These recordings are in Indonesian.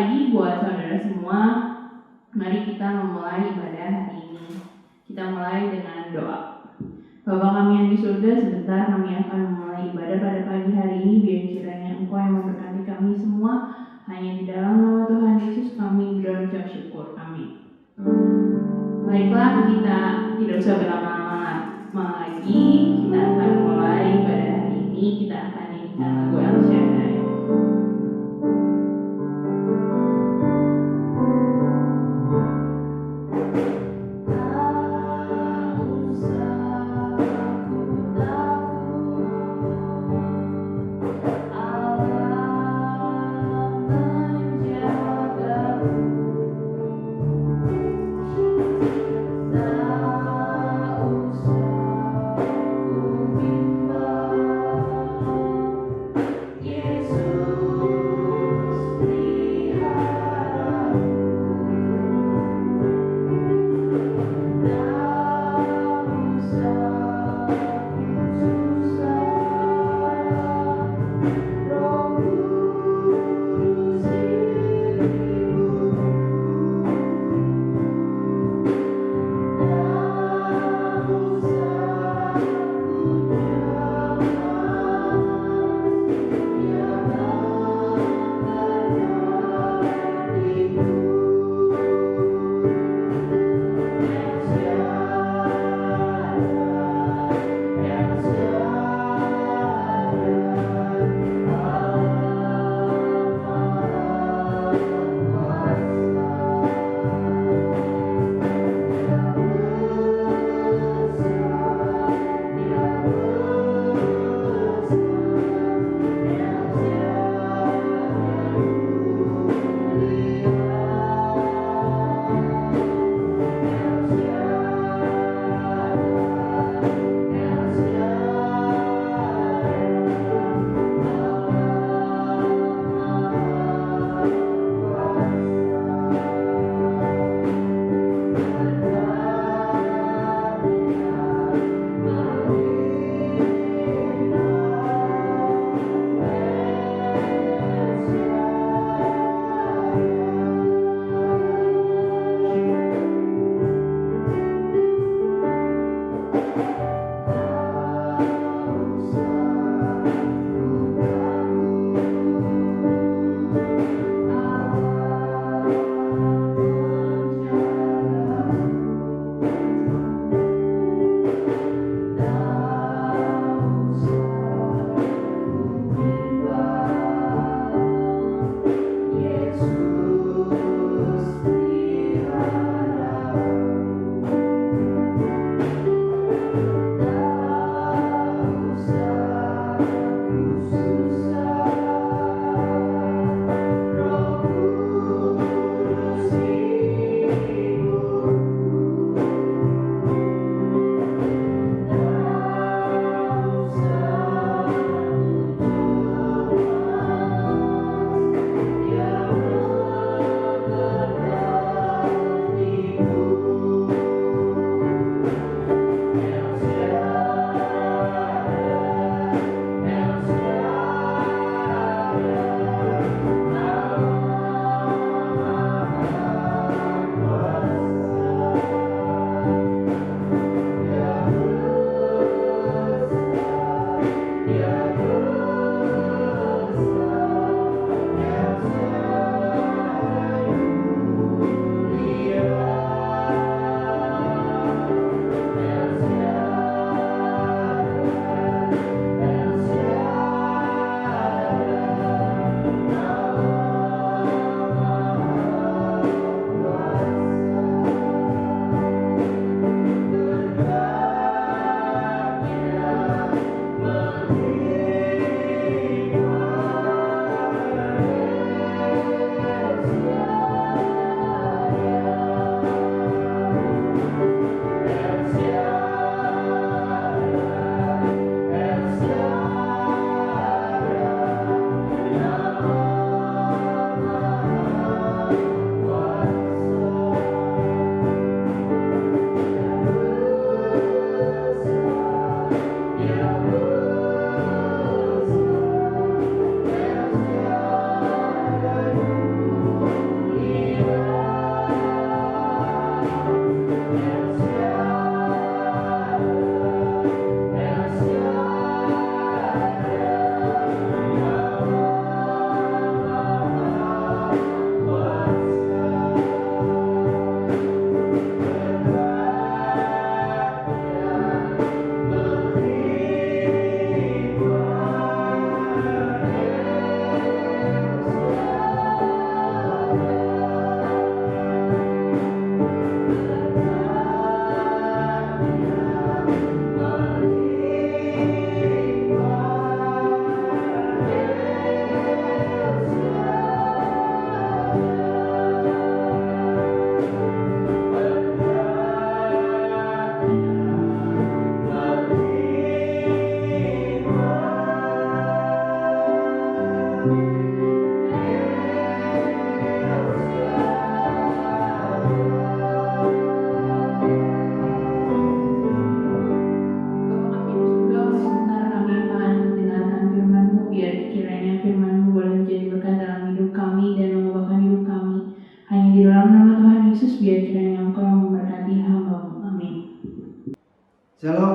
pagi buat saudara semua. Mari kita memulai ibadah hari ini. Kita mulai dengan doa. Bapa kami yang di surga, sebentar kami akan memulai ibadah pada pagi hari ini. Biar kiranya Engkau yang memberkati kami semua. Hanya di dalam nama Tuhan Yesus kami berucap syukur. Amin. Baiklah, kita tidak usah berlama-lama lagi. Kita akan mulai ibadah hari ini. Kita akan nyanyikan lagu El Shaddai.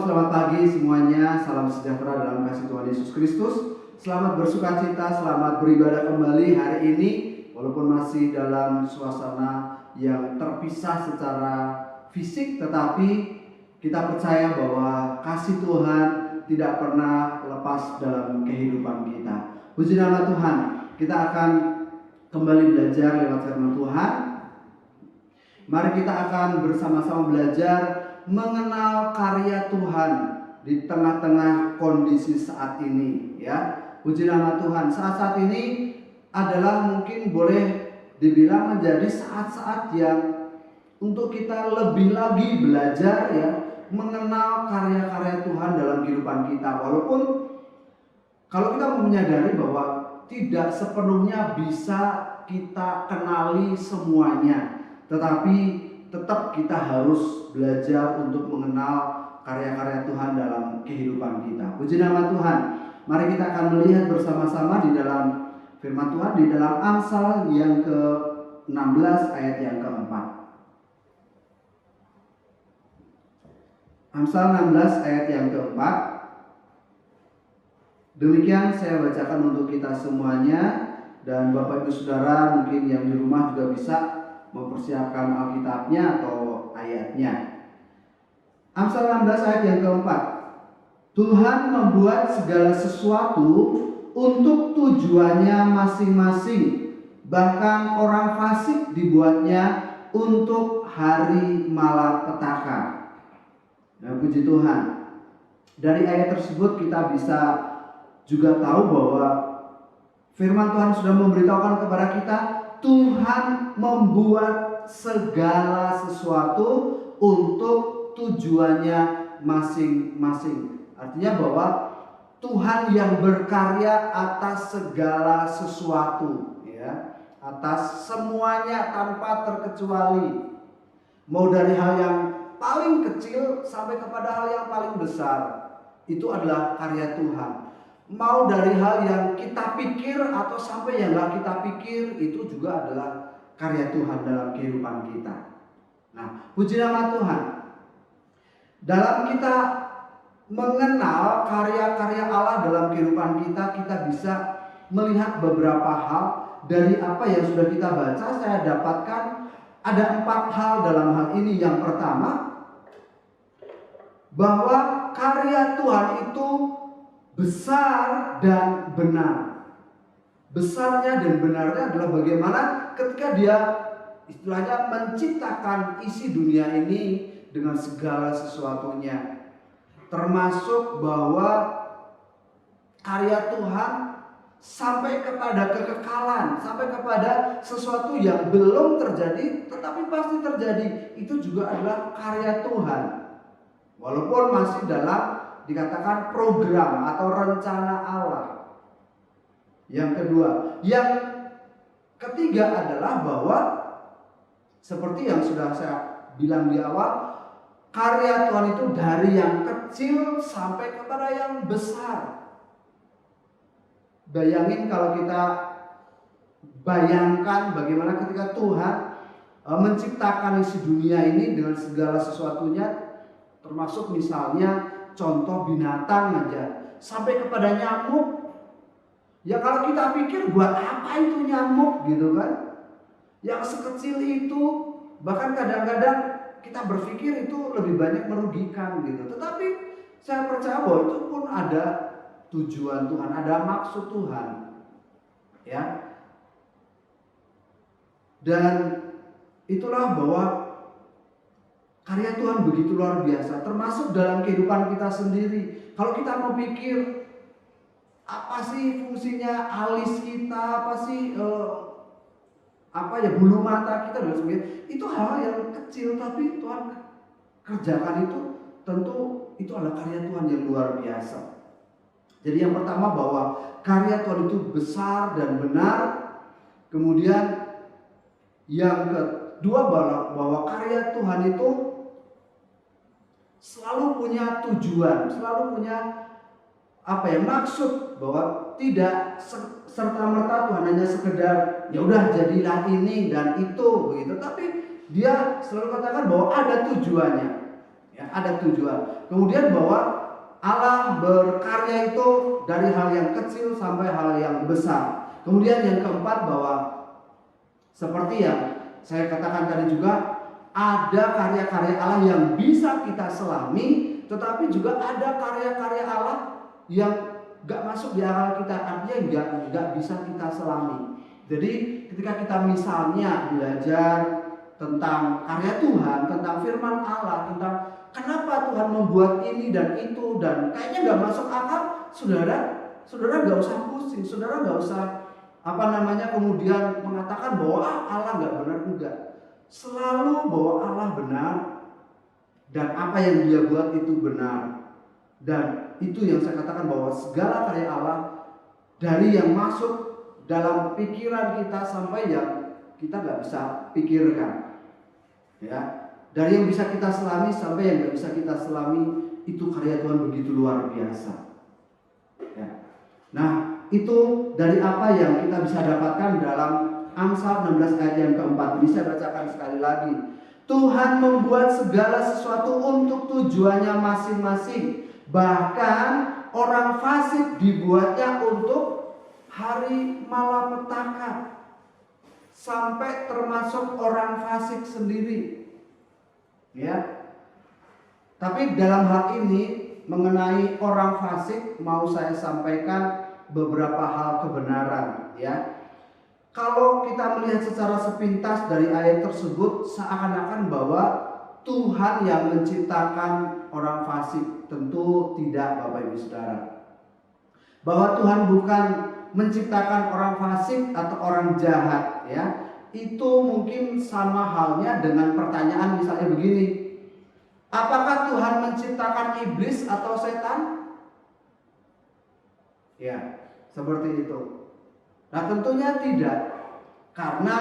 selamat pagi semuanya. Salam sejahtera dalam kasih Tuhan Yesus Kristus. Selamat bersukacita, selamat beribadah kembali hari ini. Walaupun masih dalam suasana yang terpisah secara fisik, tetapi kita percaya bahwa kasih Tuhan tidak pernah lepas dalam kehidupan kita. Puji nama Tuhan. Kita akan kembali belajar lewat firman Tuhan. Mari kita akan bersama-sama belajar mengenal karya Tuhan di tengah-tengah kondisi saat ini, ya. Puji nama Tuhan. Saat-saat ini adalah mungkin boleh dibilang menjadi saat-saat yang untuk kita lebih lagi belajar, ya, mengenal karya-karya Tuhan dalam kehidupan kita. Walaupun kalau kita menyadari bahwa tidak sepenuhnya bisa kita kenali semuanya, tetapi tetap kita harus belajar untuk mengenal karya-karya Tuhan dalam kehidupan kita. Puji nama Tuhan. Mari kita akan melihat bersama-sama di dalam firman Tuhan di dalam Amsal yang ke-16 ayat yang keempat. Amsal 16 ayat yang keempat. Demikian saya bacakan untuk kita semuanya, dan Bapak Ibu Saudara mungkin yang di rumah juga bisa mempersiapkan Alkitabnya atau ayatnya. Amsal 16 ayat yang keempat. Tuhan membuat segala sesuatu untuk tujuannya masing-masing. Bahkan orang fasik dibuatnya untuk hari malapetaka. Nah, puji Tuhan. Dari ayat tersebut kita bisa juga tahu bahwa firman Tuhan sudah memberitahukan kepada kita, Tuhan membuat segala sesuatu untuk tujuannya masing-masing. Artinya bahwa Tuhan yang berkarya atas segala sesuatu, ya, atas semuanya tanpa terkecuali. Mau dari hal yang paling kecil sampai kepada hal yang paling besar, itu adalah karya Tuhan. Mau dari hal yang kita pikir atau sampai yang gak kita pikir, itu juga adalah karya Tuhan dalam kehidupan kita. Nah, puji nama Tuhan. Dalam kita mengenal karya-karya Allah dalam kehidupan kita, kita bisa melihat beberapa hal dari apa yang sudah kita baca. Saya dapatkan ada 4 hal dalam hal ini. Yang pertama, bahwa karya Tuhan itu besar dan benar. Besarnya dan benarnya adalah bagaimana ketika Dia istilahnya menciptakan isi dunia ini dengan segala sesuatunya. Termasuk bahwa karya Tuhan sampai kepada kekekalan, sampai kepada sesuatu yang belum terjadi tetapi pasti terjadi. Itu juga adalah karya Tuhan. Walaupun masih dalam dikatakan program atau rencana Allah. Yang kedua, yang ketiga adalah bahwa seperti yang sudah saya bilang di awal, karya Tuhan itu dari yang kecil sampai kepada yang besar. Bayangin kalau kita bayangkan bagaimana ketika Tuhan menciptakan isi dunia ini dengan segala sesuatunya, termasuk misalnya contoh binatang aja, sampai kepada nyamuk. Ya kalau kita pikir buat apa itu nyamuk gitu kan? Yang sekecil itu, bahkan kadang-kadang kita berpikir itu lebih banyak merugikan gitu. Tetapi saya percaya bahwa itu pun ada tujuan Tuhan, ada maksud Tuhan. Ya. Dan itulah bahwa karya Tuhan begitu luar biasa, termasuk dalam kehidupan kita sendiri. Kalau kita mau pikir, apa sih fungsinya alis kita, apa sih bulu mata kita dan sebagainya, itu hal yang kecil, tapi Tuhan kerjakan itu, tentu itu adalah karya Tuhan yang luar biasa. Jadi yang pertama bahwa karya Tuhan itu besar dan benar. Kemudian yang kedua bahwa karya Tuhan itu selalu punya tujuan, selalu punya maksud, bahwa tidak serta-merta Tuhan hanya sekedar ya udah jadilah ini dan itu begitu, tapi Dia selalu katakan bahwa ada tujuannya. Ya, ada tujuan. Kemudian bahwa Allah berkarya itu dari hal yang kecil sampai hal yang besar. Kemudian yang keempat bahwa seperti yang saya katakan tadi juga, ada karya-karya Allah yang bisa kita selami, tetapi juga ada karya-karya Allah yang gak masuk di akal kita, artinya gak bisa kita selami. Jadi ketika kita misalnya belajar tentang karya Tuhan, tentang firman Allah, tentang kenapa Tuhan membuat ini dan itu, dan kayaknya gak masuk akal, saudara gak usah pusing, saudara gak usah kemudian mengatakan bahwa Allah gak benar. Enggak. Selalu bahwa Allah benar dan apa yang Dia buat itu benar. Dan itu yang saya katakan bahwa segala karya Allah, dari yang masuk dalam pikiran kita sampai yang kita gak bisa pikirkan, ya, dari yang bisa kita selami sampai yang gak bisa kita selami, itu karya Tuhan begitu luar biasa, ya. Nah, itu dari apa yang kita bisa dapatkan dalam Amsal 16 ayat yang keempat. Bisa bacakan sekali lagi. Tuhan membuat segala sesuatu untuk tujuannya masing-masing. Bahkan orang fasik dibuatnya untuk hari malapetaka, sampai termasuk orang fasik sendiri, ya. Tapi dalam hal ini mengenai orang fasik, mau saya sampaikan beberapa hal kebenaran, ya. Kalau kita melihat secara sepintas dari ayat tersebut, seakan-akan bahwa Tuhan yang menciptakan orang fasik. Tentu tidak, Bapak Ibu Saudara. Bahwa Tuhan bukan menciptakan orang fasik atau orang jahat, ya. Itu mungkin sama halnya dengan pertanyaan misalnya begini: apakah Tuhan menciptakan iblis atau setan? Ya, seperti itu. Nah, tentunya tidak, karena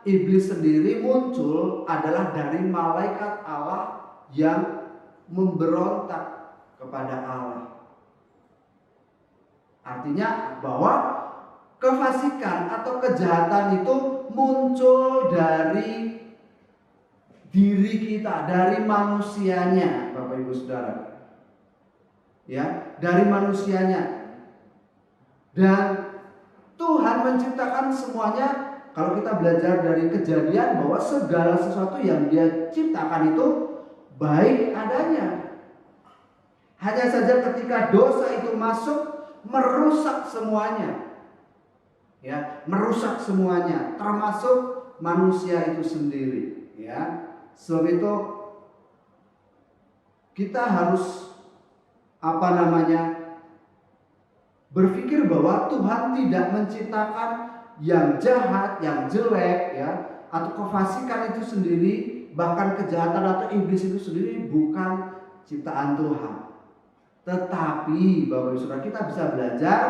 iblis sendiri muncul adalah dari malaikat Allah yang memberontak kepada Allah. Artinya bahwa kefasikan atau kejahatan itu muncul dari diri kita, dari manusianya, Bapak Ibu Saudara. Ya, dari manusianya. Dan Tuhan menciptakan semuanya. Kalau kita belajar dari Kejadian, bahwa segala sesuatu yang Dia ciptakan itu baik adanya. Hanya saja ketika dosa itu masuk, merusak semuanya, ya, merusak semuanya, termasuk manusia itu sendiri, ya. Sebab itu kita harus berpikir bahwa Tuhan tidak menciptakan yang jahat, yang jelek, ya, atau kefasikan itu sendiri, bahkan kejahatan atau iblis itu sendiri bukan ciptaan Tuhan. Tetapi Bapak Ibu Saudara, kita bisa belajar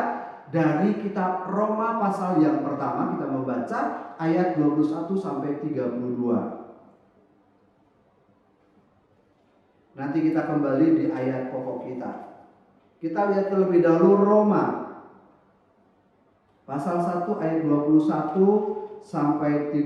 dari kitab Roma pasal yang pertama. Kita membaca ayat 21 sampai 32. Nanti kita kembali di ayat pokok kita. Kita lihat terlebih dahulu Roma pasal 1 ayat 21 sampai 32.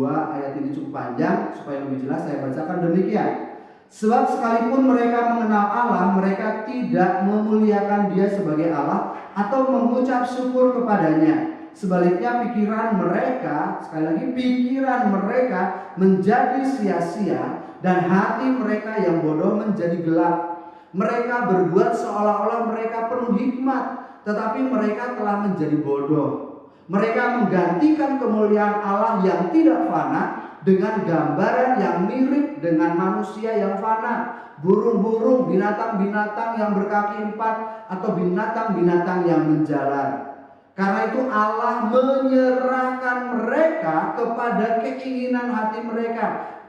Ayat ini cukup panjang, supaya lebih jelas saya bacakan demikian. Sebab sekalipun mereka mengenal Allah, mereka tidak memuliakan Dia sebagai Allah atau mengucap syukur kepadanya. Sebaliknya pikiran mereka, sekali lagi pikiran mereka menjadi sia-sia, dan hati mereka yang bodoh menjadi gelap. Mereka berbuat seolah-olah mereka penuh hikmat, tetapi mereka telah menjadi bodoh. Mereka menggantikan kemuliaan Allah yang tidak fana dengan gambaran yang mirip dengan manusia yang fana, burung-burung, binatang-binatang yang berkaki 4, atau binatang-binatang yang menjalar. Karena itu Allah menyerahkan mereka kepada keinginan hati mereka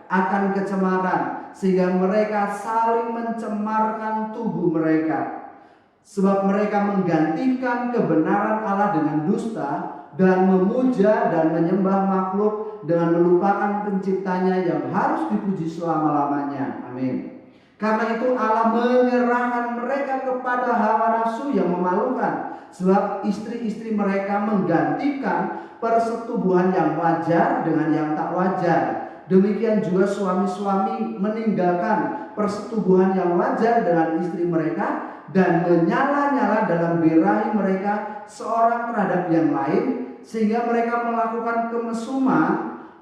akan kecemaran, sehingga mereka saling mencemarkan tubuh mereka. Sebab mereka menggantikan kebenaran Allah dengan dusta, dan memuja dan menyembah makhluk dengan melupakan penciptanya yang harus dipuji selama-lamanya. Amin. Karena itu Allah menyerahkan mereka kepada hawa nafsu yang memalukan. Sebab istri-istri mereka menggantikan persetubuhan yang wajar dengan yang tak wajar, Demikian juga suami-suami meninggalkan persetubuhan yang wajar dengan istri mereka dan menyala-nyala dalam birahi mereka seorang terhadap yang lain, sehingga mereka melakukan kemesuman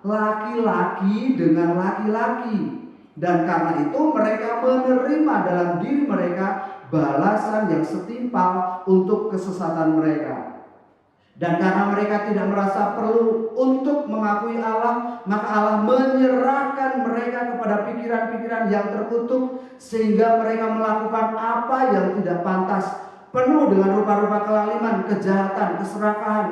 laki-laki dengan laki-laki. Dan karena itu mereka menerima dalam diri mereka balasan yang setimpal untuk kesesatan mereka. Dan karena mereka tidak merasa perlu untuk mengakui Allah, maka Allah menyerahkan mereka kepada pikiran-pikiran yang terkutuk, sehingga mereka melakukan apa yang tidak pantas, penuh dengan rupa-rupa kelaliman, kejahatan, keserakahan,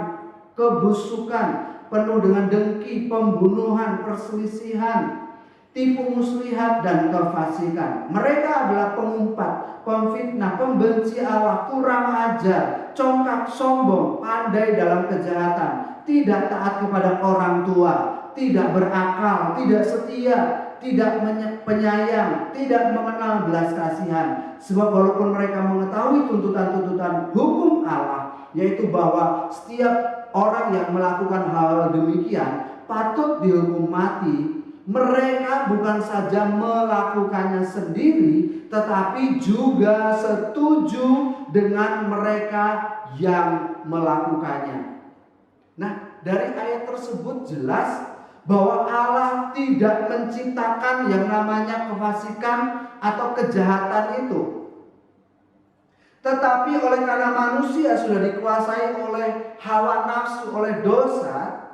kebusukan, penuh dengan dengki, pembunuhan, perselisihan, tipu muslihat, dan kefasikan. Mereka adalah pengumpat, pemfitnah, pembenci Allah, kurang ajar, congkak, sombong, pandai dalam kejahatan, tidak taat kepada orang tua, tidak berakal, tidak setia, tidak penyayang, tidak mengenal belas kasihan. Sebab walaupun mereka mengetahui tuntutan-tuntutan hukum Allah, yaitu bahwa setiap orang yang melakukan hal demikian patut dihukum mati, mereka bukan saja melakukannya sendiri, tetapi juga setuju dengan mereka yang melakukannya. Nah, dari ayat tersebut jelas bahwa Allah tidak menciptakan yang namanya kefasikan atau kejahatan itu. Tetapi oleh karena manusia sudah dikuasai oleh hawa nafsu, oleh dosa,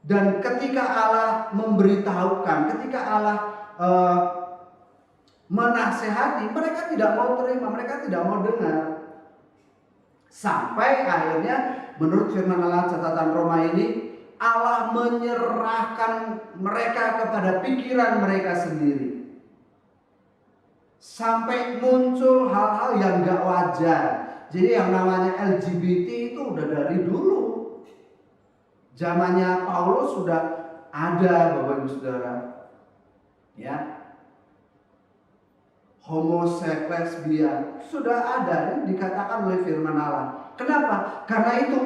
dan ketika Allah memberitahukan, ketika Allah menasehati, mereka tidak mau terima, mereka tidak mau dengar. Sampai akhirnya menurut firman Allah catatan Roma ini, Allah menyerahkan mereka kepada pikiran mereka sendiri. Sampai muncul hal-hal yang gak wajar. Jadi yang namanya LGBT itu udah dari dulu. Zamannya Paulus sudah ada, Bapak Ibu Saudara. Ya. Homoseks, lesbian sudah ada, dikatakan oleh firman Allah. Kenapa? Karena itu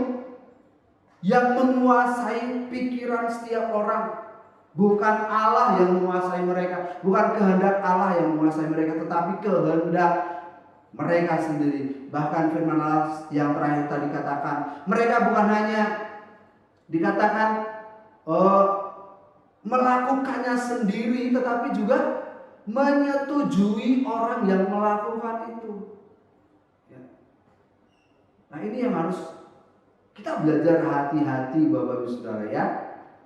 yang menguasai pikiran setiap orang bukan Allah yang menguasai mereka, bukan kehendak Allah yang menguasai mereka, tetapi kehendak mereka sendiri. Bahkan firman Allah yang terakhir tadi katakan, mereka bukan hanya dikatakan melakukannya sendiri, tetapi juga menyetujui orang yang melakukan itu. Ya. Nah, ini yang harus kita belajar hati-hati, Bapak Ibu Saudara, ya.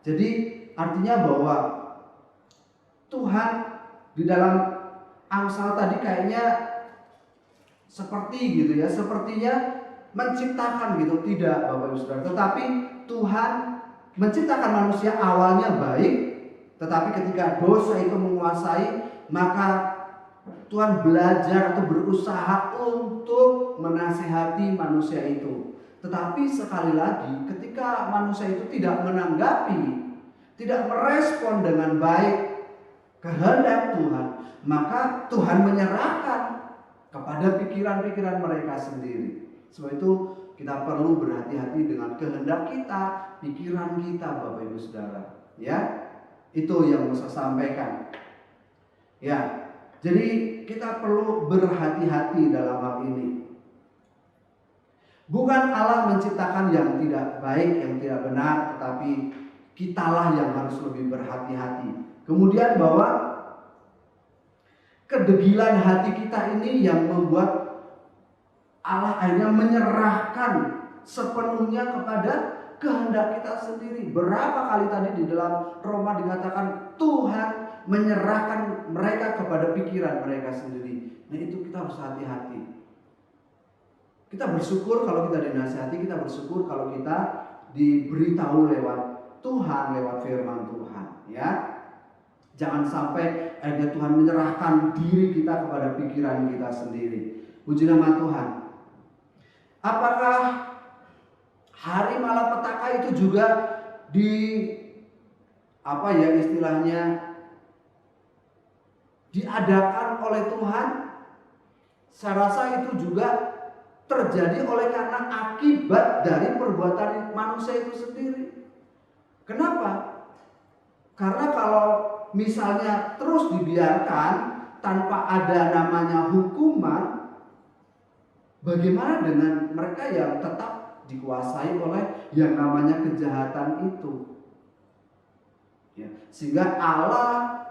Jadi artinya bahwa Tuhan di dalam Amsal tadi kayaknya seperti gitu ya, sepertinya menciptakan gitu. Tidak, Bapak Ibu Saudara, tetapi Tuhan menciptakan manusia awalnya baik, tetapi ketika dosa itu menguasai, maka Tuhan belajar atau berusaha untuk menasihati manusia itu. Tetapi sekali lagi, ketika manusia itu tidak menanggapi, tidak merespon dengan baik kehendak Tuhan, maka Tuhan menyerahkan kepada pikiran-pikiran mereka sendiri. Sebab itu kita perlu berhati-hati dengan kehendak kita, pikiran kita, Bapak Ibu Saudara. Ya, itu yang mau saya sampaikan. Ya, jadi kita perlu berhati-hati dalam hal ini. Bukan Allah menciptakan yang tidak baik, yang tidak benar, tetapi kitalah yang harus lebih berhati-hati. Kemudian bahwa kedegilan hati kita ini yang membuat Allah akhirnya menyerahkan sepenuhnya kepada kehendak kita sendiri. Berapa kali tadi di dalam Roma dikatakan Tuhan menyerahkan mereka kepada pikiran mereka sendiri. Nah, itu kita harus hati-hati. Kita bersyukur kalau kita dinasihati, kita bersyukur kalau kita diberitahu lewat Tuhan, lewat firman Tuhan, ya. Jangan sampai Tuhan menyerahkan diri kita kepada pikiran kita sendiri. Puji nama Tuhan. Apakah hari malapetaka itu juga istilahnya diadakan oleh Tuhan? Saya rasa itu juga terjadi oleh karena akibat dari perbuatan manusia itu sendiri. Kenapa? Karena kalau misalnya terus dibiarkan tanpa ada namanya hukuman, bagaimana dengan mereka yang tetap dikuasai oleh yang namanya kejahatan itu? Ya, sehingga Allah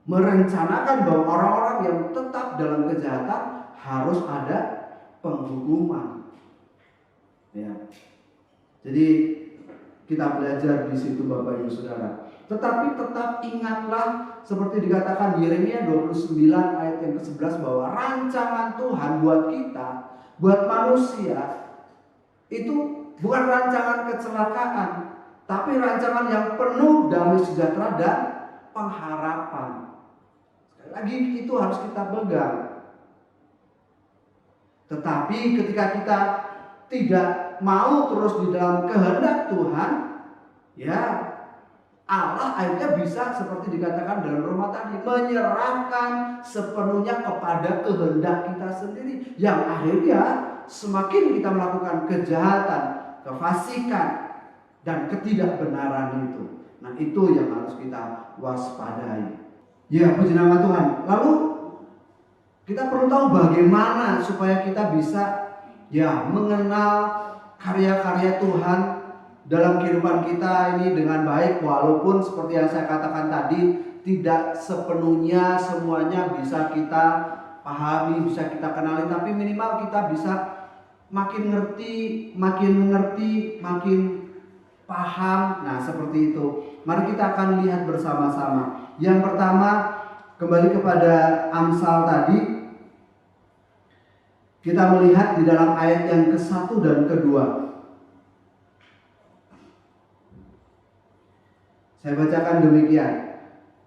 merencanakan bahwa orang-orang yang tetap dalam kejahatan harus ada penghukuman. Ya. Jadi kita belajar di situ Bapak Ibu Saudara. Tetapi tetap ingatlah seperti dikatakan di Yeremia 29 ayat yang ke-11 bahwa rancangan Tuhan buat kita, buat manusia itu bukan rancangan kecelakaan, tapi rancangan yang penuh damai sejahtera dan pengharapan. Sekali lagi itu harus kita pegang. Tetapi ketika kita tidak mau terus di dalam kehendak Tuhan, ya Allah akhirnya bisa seperti dikatakan dalam Roma tadi, menyerahkan sepenuhnya kepada kehendak kita sendiri, yang akhirnya semakin kita melakukan kejahatan, kefasikan, dan ketidakbenaran itu. Nah, itu yang harus kita waspadai. Ya, puji nama Tuhan. Lalu kita perlu tahu bagaimana supaya kita bisa mengenal karya-karya Tuhan dalam kehidupan kita ini dengan baik, walaupun seperti yang saya katakan tadi tidak sepenuhnya semuanya bisa kita pahami, bisa kita kenali, tapi minimal kita bisa makin ngerti, makin mengerti, makin paham. Nah, seperti itu. Mari kita akan lihat bersama-sama. Yang pertama, kembali kepada Amsal tadi, kita melihat di dalam ayat yang ke-1 dan ke-2. Saya bacakan demikian.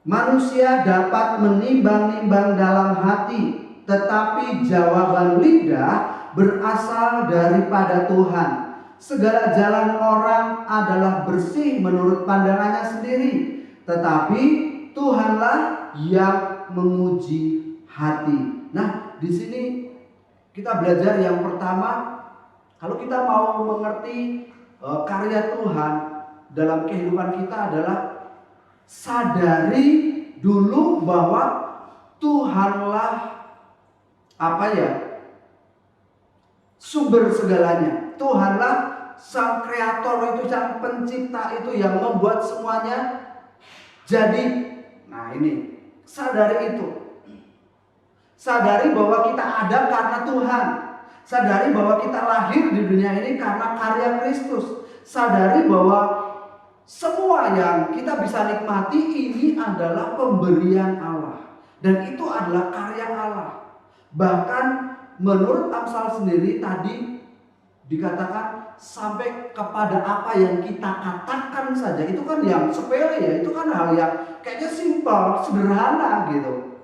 Manusia dapat menimbang-nimbang dalam hati, tetapi jawaban lidah berasal daripada Tuhan. Segala jalan orang adalah bersih menurut pandangannya sendiri, tetapi Tuhanlah yang menguji hati. Nah, di sini kita belajar yang pertama, kalau kita mau mengerti karya Tuhan dalam kehidupan kita adalah sadari dulu bahwa Tuhanlah sumber segalanya. Tuhanlah sang kreator itu, sang pencipta itu yang membuat semuanya jadi. Nah, ini sadari itu. Sadari bahwa kita ada karena Tuhan. Sadari bahwa kita lahir di dunia ini karena karya Kristus. Sadari bahwa semua yang kita bisa nikmati ini adalah pemberian Allah. Dan itu adalah karya Allah. Bahkan menurut Amsal sendiri tadi dikatakan sampai kepada apa yang kita katakan saja. Itu kan yang sepele ya. Itu kan hal yang kayaknya simpel, sederhana gitu.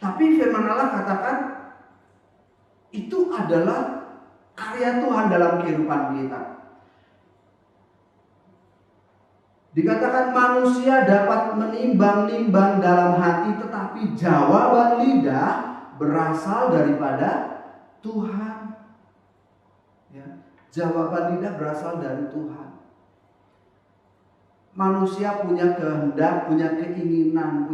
Tapi firman Allah katakan itu adalah karya Tuhan dalam kehidupan kita. Dikatakan manusia dapat menimbang-nimbang dalam hati, tetapi jawaban lidah berasal daripada Tuhan. Ya, jawaban lidah berasal dari Tuhan. Manusia punya kehendak, punya keinginan,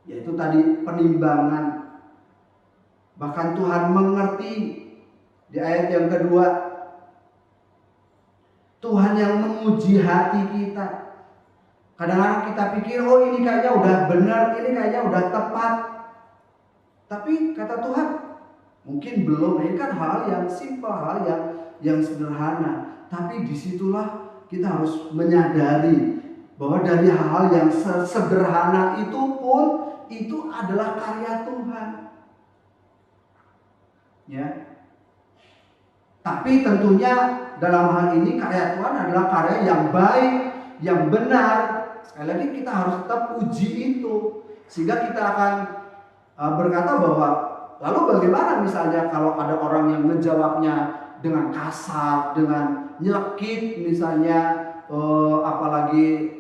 yaitu tadi penimbangan. Bahkan Tuhan mengerti di ayat yang kedua, Tuhan yang menguji hati kita. Kadang-kadang kita pikir, oh ini kayaknya udah benar, ini kayaknya udah tepat. Tapi kata Tuhan, mungkin belum. Ini kan hal yang simpel, hal yang sederhana. Tapi disitulah kita harus menyadari bahwa dari hal-hal yang sederhana itu pun itu adalah karya Tuhan. Ya. Tapi tentunya dalam hal ini karya Tuhan adalah karya yang baik, yang benar. Sekali lagi kita harus tetap uji itu. Sehingga kita akan berkata bahwa lalu bagaimana misalnya kalau ada orang yang menjawabnya dengan kasar, dengan nyelekit misalnya, apalagi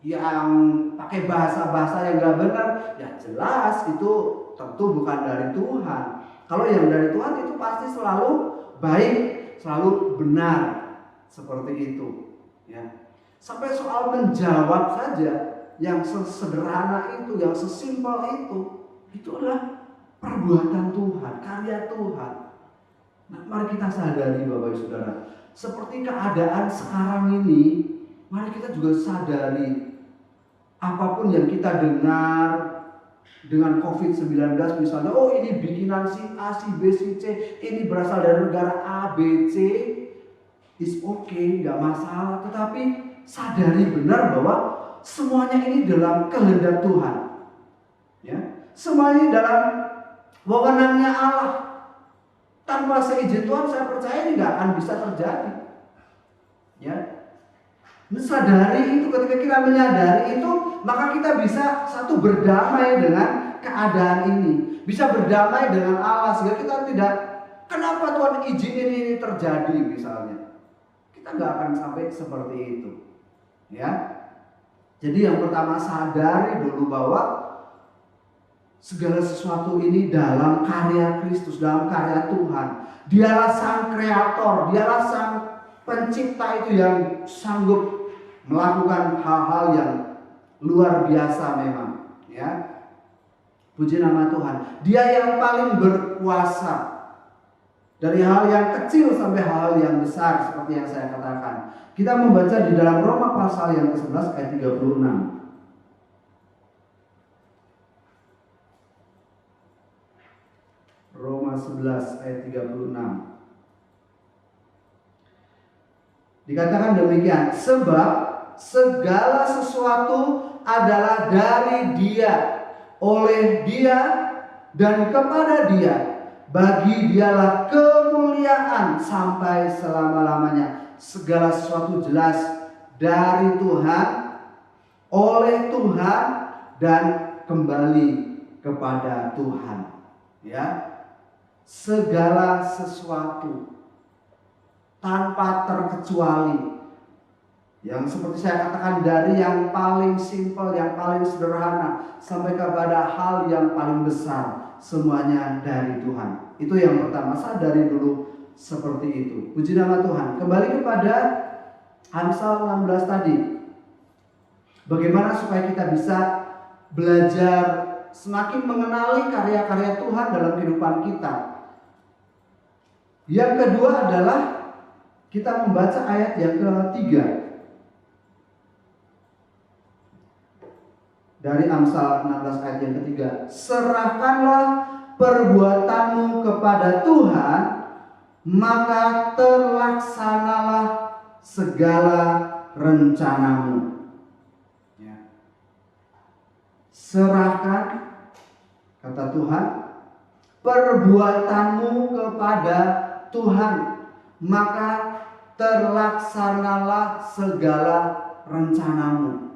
yang pakai bahasa-bahasa yang gak benar, ya jelas itu tentu bukan dari Tuhan. Kalau yang dari Tuhan itu pasti selalu baik, selalu benar, seperti itu. Ya. Sampai soal menjawab saja yang sesederhana itu, yang sesimpel itu adalah perbuatan Tuhan, karya Tuhan. Nah, mari kita sadari Bapak Ibu Saudara, seperti keadaan sekarang ini, mari kita juga sadari apapun yang kita dengar dengan COVID-19 misalnya, oh ini bikinan si A, si B, si C, ini berasal dari negara A, B, C, is okay, gak masalah. Tetapi sadari benar bahwa semuanya ini dalam kehendak Tuhan, ya. Semuanya dalam wewenangnya Allah. Tanpa seizin Tuhan, saya percaya ini gak akan bisa terjadi, ya. Sadari itu, ketika kita menyadari itu, maka kita bisa satu berdamai dengan keadaan ini, bisa berdamai dengan Allah, sehingga kita tidak, kenapa Tuhan izinin ini terjadi misalnya, kita nggak akan sampai seperti itu, ya. Jadi yang pertama, sadari dulu bahwa segala sesuatu ini dalam karya Kristus, dalam karya Tuhan. Dialah sang kreator, dialah sang pencipta itu yang sanggup melakukan hal-hal yang luar biasa memang, ya. Puji nama Tuhan. Dia yang paling berkuasa. Dari hal yang kecil sampai hal yang besar, seperti yang saya katakan. Kita membaca di dalam Roma pasal yang ke-11 ayat 36. Roma 11 ayat 36. Dikatakan demikian, sebab segala sesuatu adalah dari Dia, oleh Dia, dan kepada Dia. Bagi Dialah kemuliaan sampai selama-lamanya. Segala sesuatu jelas dari Tuhan, oleh Tuhan, dan kembali kepada Tuhan, ya. Segala sesuatu tanpa terkecuali, yang seperti saya katakan, dari yang paling simpel, yang paling sederhana, sampai kepada hal yang paling besar, semuanya dari Tuhan. Itu yang pertama, sadari dulu seperti itu. Puji nama Tuhan. Kembali kepada Amsal 16 tadi, bagaimana supaya kita bisa belajar semakin mengenali karya-karya Tuhan dalam kehidupan kita. Yang kedua adalah kita membaca ayat yang ketiga dari Amsal 16 ayat yang ketiga. Serahkanlah perbuatanmu kepada Tuhan, maka terlaksanalah segala rencanamu. Ya. Serahkan, kata Tuhan, perbuatanmu kepada Tuhan, maka terlaksanalah segala rencanamu.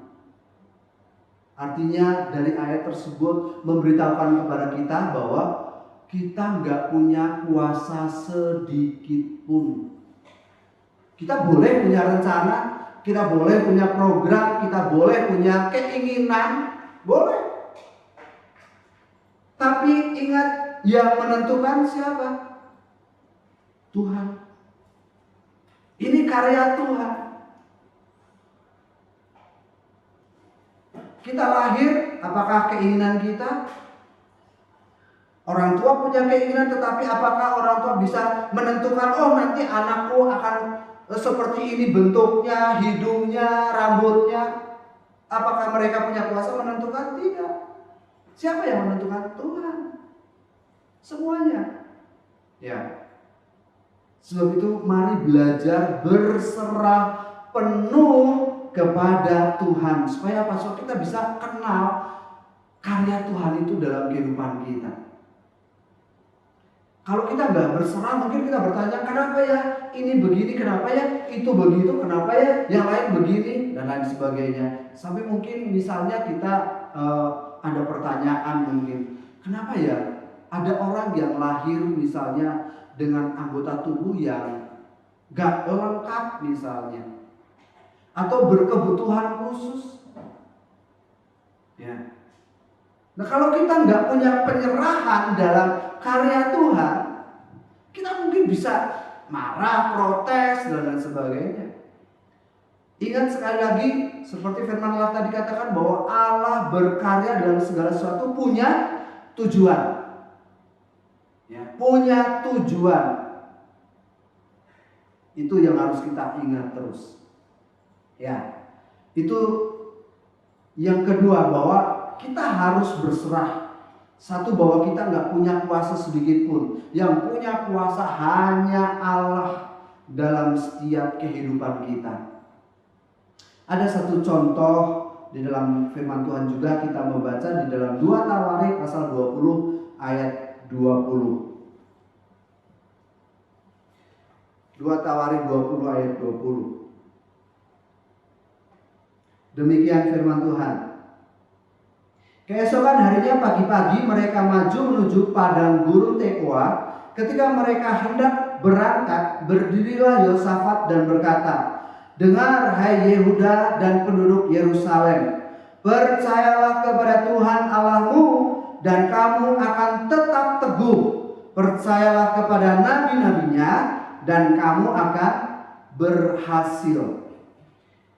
Artinya dari ayat tersebut memberitahukan kepada kita bahwa kita nggak punya kuasa sedikit pun. Kita boleh punya rencana, kita boleh punya program, kita boleh punya keinginan, boleh. Tapi ingat, yang menentukan siapa? Tuhan. Ini karya Tuhan. Kita lahir, apakah keinginan kita? Orang tua punya keinginan, tetapi apakah orang tua bisa menentukan, oh nanti anakku akan seperti ini bentuknya, hidungnya, rambutnya? Apakah mereka punya kuasa menentukan? Tidak. Siapa yang menentukan? Tuhan. Semuanya. Ya. Sebab itu mari belajar berserah penuh kepada Tuhan. Supaya apa? Supaya kita bisa kenal karya Tuhan itu dalam kehidupan kita. Kalau kita nggak berserah, mungkin kita bertanya, kenapa ya ini begini, kenapa ya itu begitu, kenapa ya yang lain begini, dan lain sebagainya. Sampai mungkin misalnya kita ada pertanyaan mungkin, kenapa ya ada orang yang lahir misalnya dengan anggota tubuh yang gak lengkap misalnya, atau berkebutuhan khusus, ya. Nah kalau kita nggak punya penyerahan dalam karya Tuhan, kita mungkin bisa marah, protes, dan lain sebagainya. Ingat sekali lagi, seperti firman Allah tadi katakan bahwa Allah berkarya dalam segala sesuatu punya tujuan. Ya, punya tujuan. Itu yang harus kita ingat terus. Ya, itu yang kedua, bahwa kita harus berserah. Satu, bahwa kita nggak punya kuasa sedikit pun. Yang punya kuasa hanya Allah dalam setiap kehidupan kita. Ada satu contoh di dalam firman Tuhan juga kita membaca di dalam 2 Tawarik pasal 20 ayat 20. 2 Tawarik 20 ayat 20. Demikian firman Tuhan. Keesokan harinya pagi-pagi mereka maju menuju padang gurun Tekoa. Ketika mereka hendak berangkat, berdirilah Yosafat dan berkata, "Dengar hai Yehuda dan penduduk Yerusalem, percayalah kepada Tuhan Allahmu dan kamu akan tetap teguh. Percayalah kepada nabi-nabinya dan kamu akan berhasil."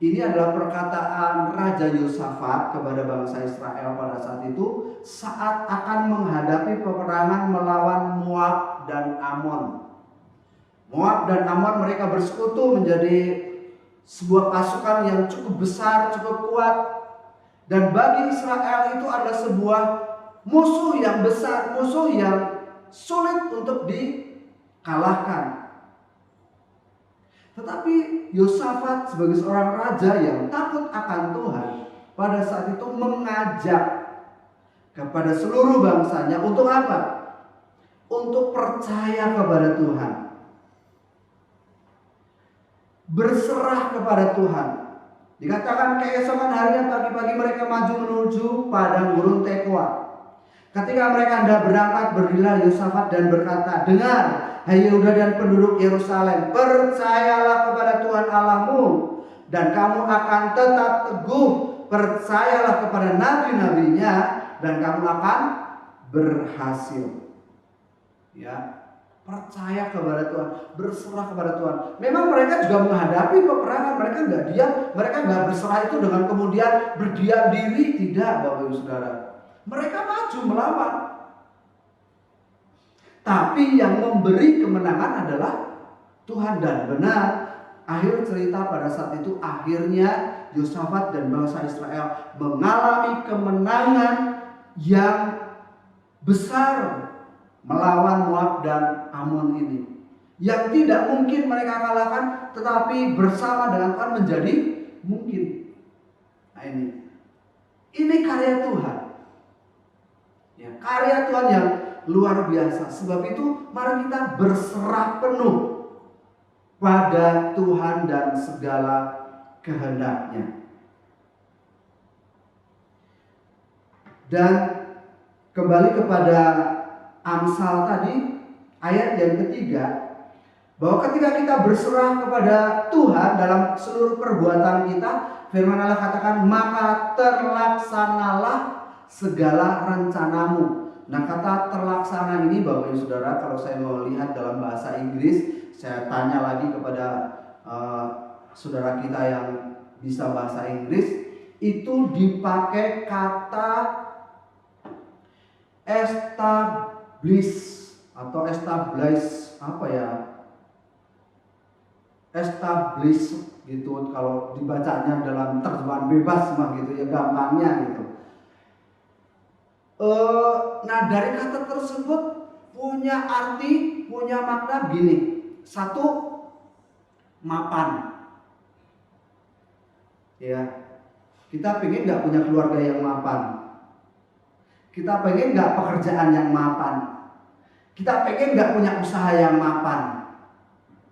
Ini adalah perkataan Raja Yosafat kepada bangsa Israel pada saat itu, saat akan menghadapi peperangan melawan Moab dan Amon. Moab dan Amon mereka bersekutu menjadi sebuah pasukan yang cukup besar, cukup kuat. Dan bagi Israel itu adalah sebuah musuh yang besar, musuh yang sulit untuk dikalahkan. Tetapi Yosafat sebagai seorang raja yang takut akan Tuhan, pada saat itu mengajak kepada seluruh bangsanya untuk apa? Untuk percaya kepada Tuhan. Berserah kepada Tuhan. Dikatakan keesokan harinya pagi-pagi mereka maju menuju padang gurun Tekoa. Ketika mereka hendak berangkat, berdirilah Yosafat dan berkata, "Dengar, hai Yehuda dan penduduk Yerusalem, percayalah kepada Tuhan Allahmu dan kamu akan tetap teguh. Percayalah kepada nabi-nabinya dan kamu akan berhasil." Ya, percaya kepada Tuhan, berserah kepada Tuhan. Memang mereka juga menghadapi peperangan, mereka nggak diam, mereka nggak berserah itu dengan kemudian berdiam diri, tidak, Bapak Ibu Saudara. Mereka maju melawan. Tapi yang memberi kemenangan adalah Tuhan, dan benar. Akhir cerita pada saat itu, akhirnya Yosafat dan bangsa Israel mengalami kemenangan yang besar melawan Moab dan Amon ini. Yang tidak mungkin mereka kalahkan, tetapi bersama dengan Tuhan menjadi mungkin. Nah, ini karya Tuhan. Ya, karya Tuhan yang luar biasa. Sebab itu mari kita berserah penuh pada Tuhan dan segala kehendaknya. Dan kembali kepada Amsal tadi, ayat yang ketiga, bahwa ketika kita berserah kepada Tuhan dalam seluruh perbuatan kita, firman Allah katakan, maka terlaksanalah segala rencanamu. Nah, kata terlaksana ini, Bapak Ibu Saudara, kalau saya mau lihat dalam bahasa Inggris, saya tanya lagi kepada saudara kita yang bisa bahasa Inggris, itu dipakai kata establish atau establish, apa ya? Establish gitu, kalau dibacanya dalam terjemahan bebas mah gitu ya, gampangnya gitu. Nah, dari kata tersebut punya arti, punya makna begini. Satu, mapan. Ya, kita pengen nggak punya keluarga yang mapan. Kita pengen nggak pekerjaan yang mapan. Kita pengen nggak punya usaha yang mapan.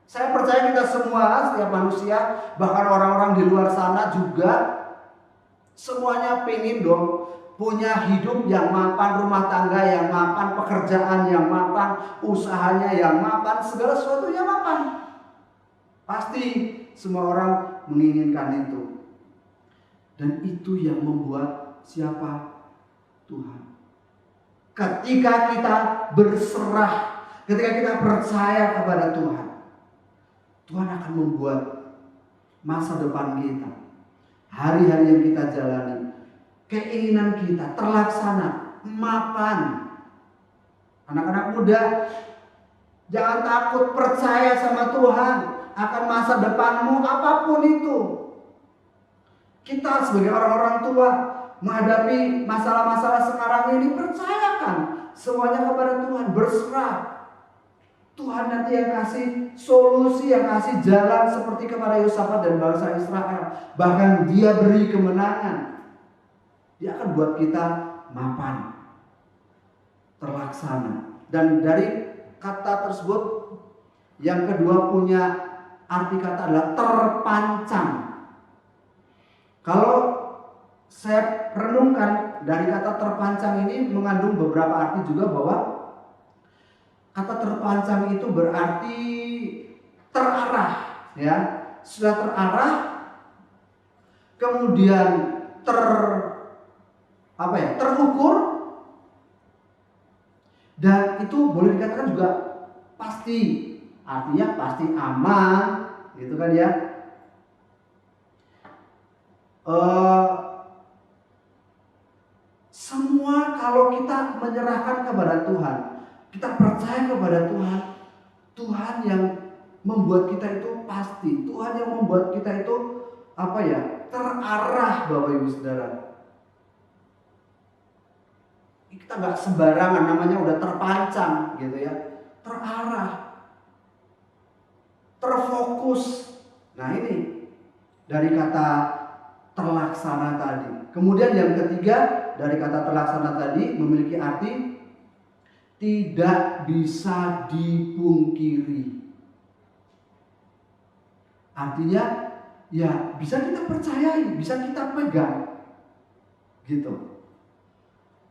Saya percaya kita semua, setiap manusia, bahkan orang-orang di luar sana juga, semuanya pengen dong punya hidup yang mapan, rumah tangga yang mapan, pekerjaan yang mapan, usahanya yang mapan, segala sesuatunya mapan. Pasti semua orang menginginkan itu. Dan itu yang membuat siapa? Tuhan. Ketika kita berserah, ketika kita percaya kepada Tuhan, Tuhan akan membuat masa depan kita, hari-hari yang kita jalani, keinginan kita terlaksana, mapan. Anak-anak muda, jangan takut, percaya sama Tuhan akan masa depanmu apapun itu. Kita sebagai orang-orang tua menghadapi masalah-masalah sekarang ini, percayakan semuanya kepada Tuhan, berserah. Tuhan nanti yang kasih solusi, yang kasih jalan seperti kepada Yosafat dan bangsa Israel. Bahkan Dia beri kemenangan. Dia akan buat kita mapan, terlaksana. Dan dari kata tersebut, yang kedua punya arti kata adalah terpancang. Kalau saya renungkan dari kata terpancang ini mengandung beberapa arti juga, bahwa kata terpancang itu berarti terarah, ya. Sudah terarah, kemudian terukur, dan itu boleh dikatakan juga pasti. Artinya pasti aman, gitu kan ya. Semua kalau kita menyerahkan kepada Tuhan, kita percaya kepada Tuhan, Tuhan yang membuat kita itu pasti, Tuhan yang membuat kita itu terarah, Bapak Ibu Saudara. Kita nggak sembarangan, namanya udah terpancang gitu ya, terarah, terfokus. Nah ini dari kata terlaksana tadi. Kemudian yang ketiga dari kata terlaksana tadi memiliki arti tidak bisa dipungkiri. Artinya ya bisa kita percayai, bisa kita pegang, gitu.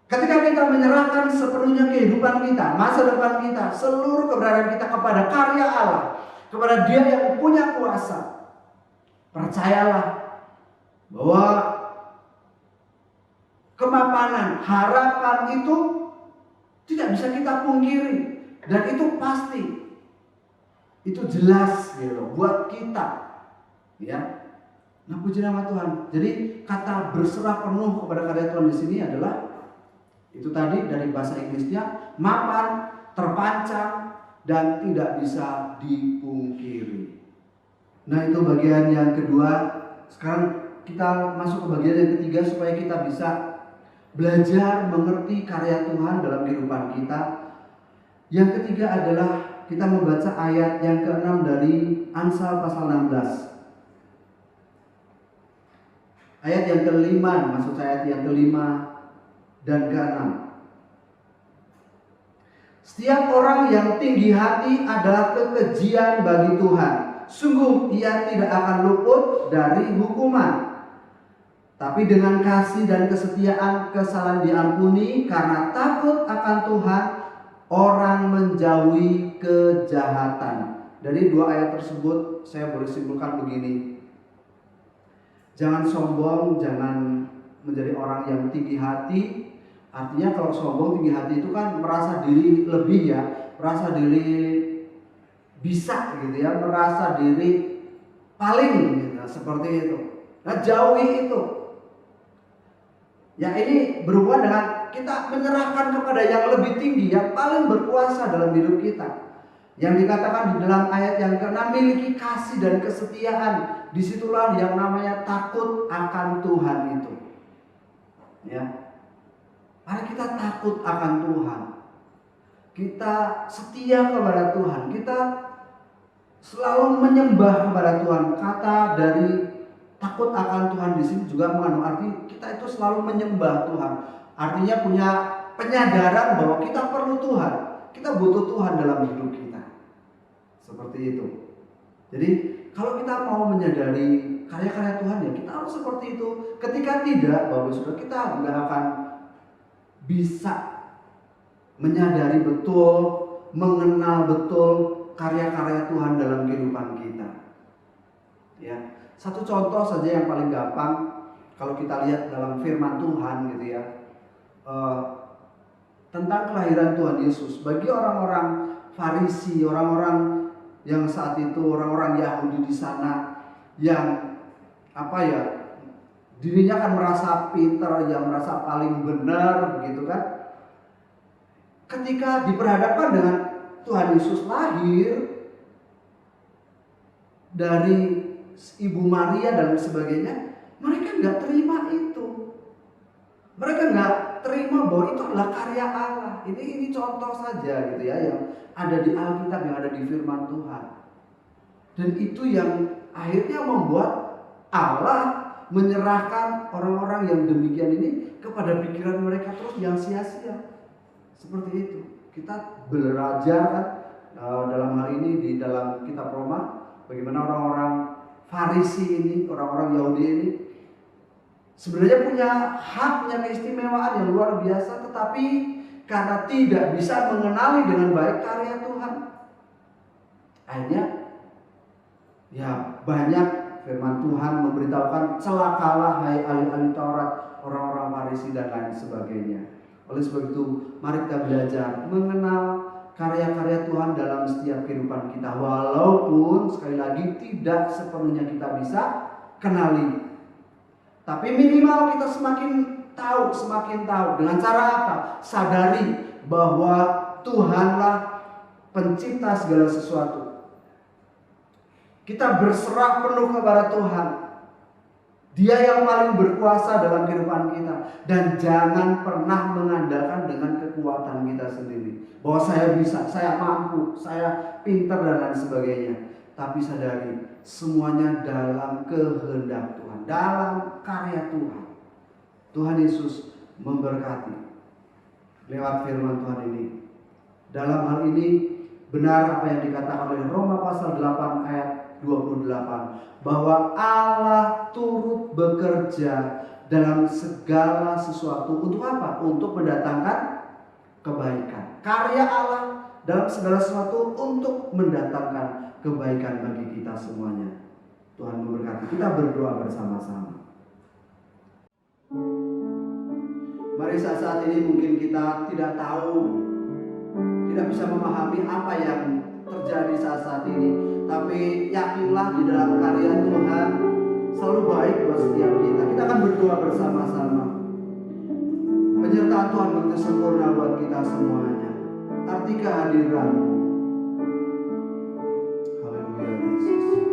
Ketika kita menyerahkan sepenuhnya kehidupan kita, masa depan kita, seluruh keberadaan kita kepada karya Allah, kepada Dia yang punya kuasa, percayalah bahwa kemapanan, harapan itu tidak bisa kita pungkiri, dan itu pasti, itu jelas gitu buat kita, ya. Nah, puji nama Tuhan. Jadi kata berserah penuh kepada karya Tuhan di sini adalah itu tadi dari bahasa Inggrisnya mapan, terpancang, dan tidak bisa dipungkiri. Nah, itu bagian yang kedua. Sekarang kita masuk ke bagian yang ketiga supaya kita bisa belajar mengerti karya Tuhan dalam kehidupan kita. Yang ketiga adalah kita membaca ayat yang ke-6 dari Amsal pasal 16. Ayat yang ke-5, maksud saya ayat yang ke-5 dan ke-6. Setiap orang yang tinggi hati adalah kekejian bagi Tuhan. Sungguh ia tidak akan luput dari hukuman. Tapi dengan kasih dan kesetiaan kesalahan diampuni, karena takut akan Tuhan orang menjauhi kejahatan. Dari dua ayat tersebut saya boleh simpulkan begini. Jangan sombong, jangan menjadi orang yang tinggi hati. Artinya kalau sombong, tinggi hati itu kan merasa diri lebih, ya, merasa diri bisa gitu ya, merasa diri paling gitu, seperti itu. Nah, jauhi itu. Ya, ini berhubungan dengan kita menyerahkan kepada yang lebih tinggi, yang paling berkuasa dalam hidup kita. Yang dikatakan di dalam ayat yang ke-6, miliki kasih dan kesetiaan. Disitulah yang namanya takut akan Tuhan itu. Ya, mari kita takut akan Tuhan. Kita setia kepada Tuhan. Kita selalu menyembah kepada Tuhan. Kata dari takut akan Tuhan di sini juga mengandung arti kita itu selalu menyembah Tuhan. Artinya punya penyadaran bahwa kita perlu Tuhan. Kita butuh Tuhan dalam hidup kita. Seperti itu. Jadi kalau kita mau menyadari karya-karya Tuhan, ya kita harus seperti itu. Ketika tidak, Bapak Saudara, kita nggak akan bisa menyadari betul, mengenal betul karya-karya Tuhan dalam kehidupan kita. Ya, satu contoh saja yang paling gampang kalau kita lihat dalam firman Tuhan gitu ya, tentang kelahiran Tuhan Yesus. Bagi orang-orang Farisi, orang-orang yang saat itu orang-orang Yahudi di sana, yang dirinya kan merasa pintar, yang merasa paling benar begitu kan. Ketika diperhadapkan dengan Tuhan Yesus lahir dari Ibu Maria dan sebagainya, mereka nggak terima itu. Mereka nggak terima bahwa itu adalah karya Allah. Ini contoh saja gitu ya, yang ada di Alkitab, yang ada di firman Tuhan. Dan itu yang akhirnya membuat Allah menyerahkan orang-orang yang demikian ini kepada pikiran mereka terus yang sia-sia. Seperti itu. Kita belajar kan dalam hal ini di dalam kitab Roma, bagaimana orang-orang Farisi ini, orang-orang Yahudi ini sebenarnya punya hak, punya keistimewaan yang luar biasa, tetapi karena tidak bisa mengenali dengan baik karya Tuhan, akhirnya ya banyak firman Tuhan memberitahukan, celakalah hai ahli-ahli Taurat, orang-orang Farisi dan lain sebagainya. Oleh sebab itu, mari kita belajar mengenal karya-karya Tuhan dalam setiap kehidupan kita, walaupun sekali lagi tidak sepenuhnya kita bisa kenali. Tapi minimal kita semakin tahu dengan cara apa? Sadari bahwa Tuhanlah pencipta segala sesuatu. Kita berserah penuh kepada Tuhan. Dia yang paling berkuasa dalam kehidupan kita. Dan jangan pernah mengandalkan dengan kekuatan kita sendiri, bahwa saya bisa, saya mampu, saya pintar dan lain sebagainya. Tapi sadari semuanya dalam kehendak Tuhan, dalam karya Tuhan. Tuhan Yesus memberkati lewat firman Tuhan ini. Dalam hal ini benar apa yang dikatakan oleh Roma pasal 8 ayat 28, bahwa Allah turut bekerja dalam segala sesuatu untuk apa? Untuk mendatangkan kebaikan. Karya Allah dalam segala sesuatu untuk mendatangkan kebaikan bagi kita semuanya. Tuhan memberkati. Kita berdoa bersama-sama. Mari saat ini mungkin kita tidak tahu, tidak bisa memahami apa yang terjadi saat ini. Tapi yakinlah di dalam karya Tuhan selalu baik buat setiap kita. Kita akan berdoa bersama-sama. Penyertaan Tuhan begitu sempurna buat kita semuanya. Arti kehadiran-Mu. Haleluya Yesus.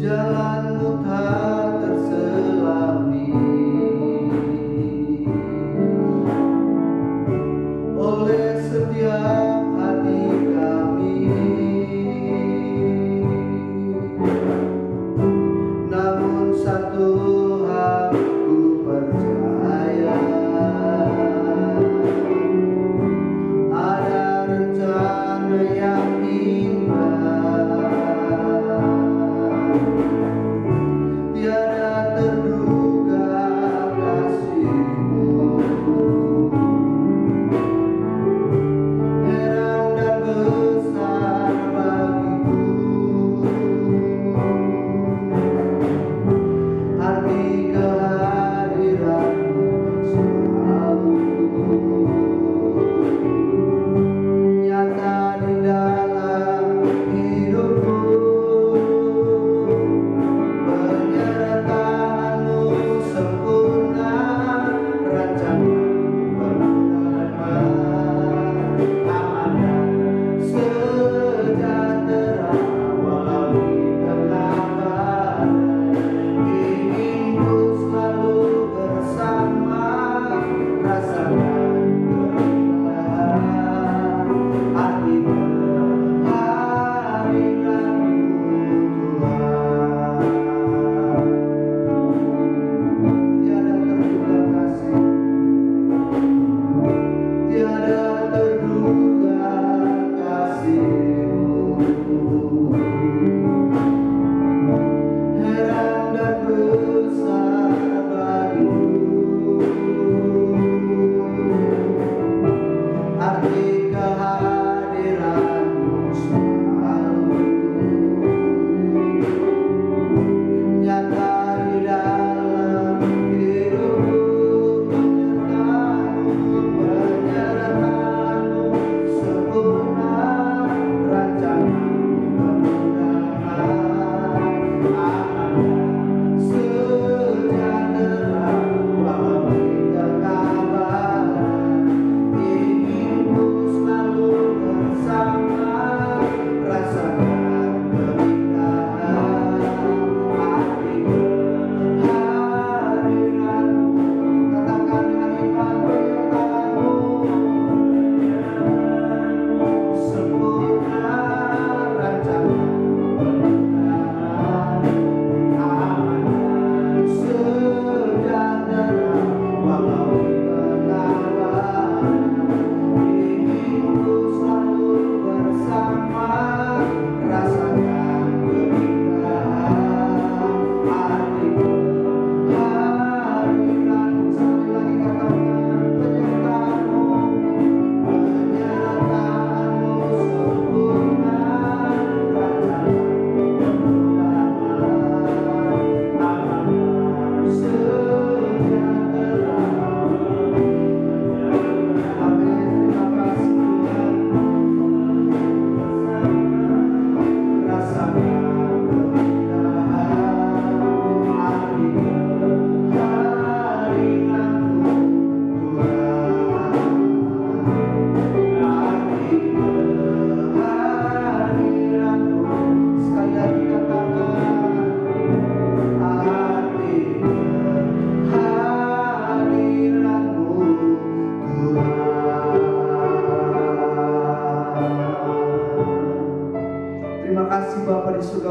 Jalan-Mu tak terselami oleh setiap hati kami, namun satu hal ku percaya,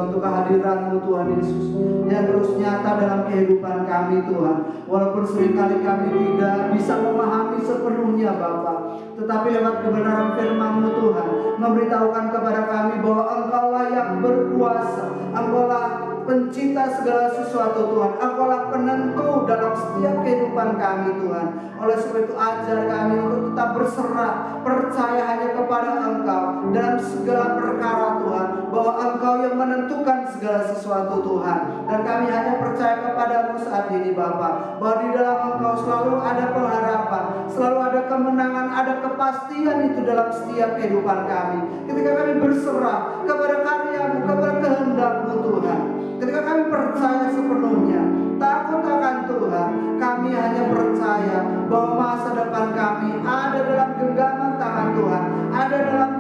juga untuk kehadiran-Mu Tuhan Yesus yang terus nyata dalam kehidupan kami Tuhan. Walaupun seringkali kami tidak bisa memahami sepenuhnya Bapa, tetapi lewat kebenaran firman-Mu Tuhan memberitahukan kepada kami bahwa Engkau-lah yang berkuasa, Engkau-lah pencipta segala sesuatu Tuhan, Engkau-lah penentu dalam setiap kehidupan kami Tuhan. Oleh sebab itu ajar kami untuk tetap berserah, percaya hanya kepada Engkau dalam segala perkara Tuhan, bahwa Engkau yang menentukan segala sesuatu Tuhan. Dan kami hanya percaya kepada-Mu saat ini Bapa, bahwa di dalam Engkau selalu ada pengharapan, selalu ada kemenangan, ada kepastian itu dalam setiap kehidupan kami. Ketika kami berserah kepada karya-Mu, kepada kehendak-Mu Tuhan, ketika kami percaya sepenuhnya, takut akan Tuhan, kami hanya percaya bahwa masa depan kami ada dalam genggaman tangan Tuhan, ada dalam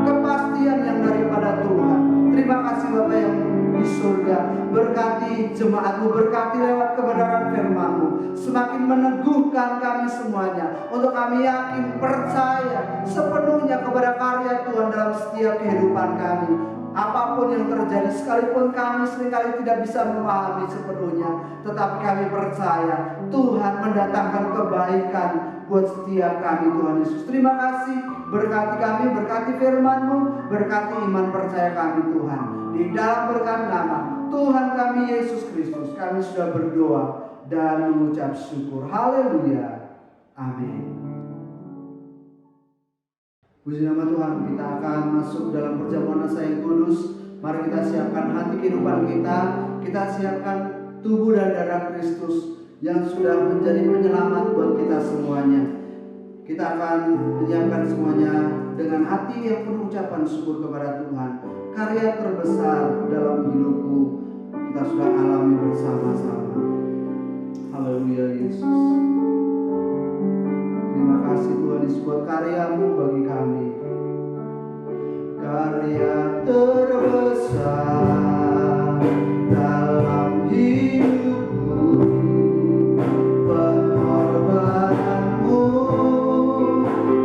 kepastian yang daripada Tuhan. Terima kasih Bapa yang di surga, berkati jemaat-Mu, berkati lewat kebenaran firman-Mu, semakin meneguhkan kami semuanya, untuk kami yakin, percaya sepenuhnya kepada karya Tuhan dalam setiap kehidupan kami. Apapun yang terjadi, sekalipun kami seringkali tidak bisa memahami sepenuhnya, tetapi kami percaya Tuhan mendatangkan kebaikan buat setiap kami Tuhan Yesus. Terima kasih, berkati kami, berkati firman-Mu, berkati iman percaya kami Tuhan. Di dalam berkat nama Tuhan kami Yesus Kristus, kami sudah berdoa dan mengucap syukur. Haleluya. Amin. Puji nama Tuhan, kita akan masuk dalam perjamuan nasa yang kudus. Mari kita siapkan hati kehidupan kita. Kita siapkan tubuh dan darah Kristus yang sudah menjadi penyelamat buat kita semuanya. Kita akan menyiapkan semuanya dengan hati yang penuh ucapan syukur kepada Tuhan. Karya terbesar dalam hidupku kita sudah alami bersama-sama. Haleluya Yesus. Terima kasih Tuhan Yesus buat karya-Mu bagi kami. Karya terbesar dalam hidupku, pengorbananmu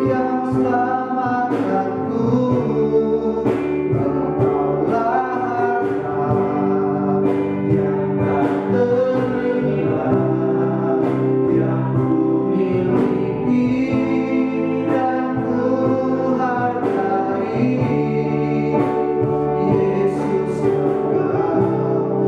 yang selamatkanku. Engkaulah harta yang tak ternilai yang ku miliki dan ku hargai. Yesus Engkau ku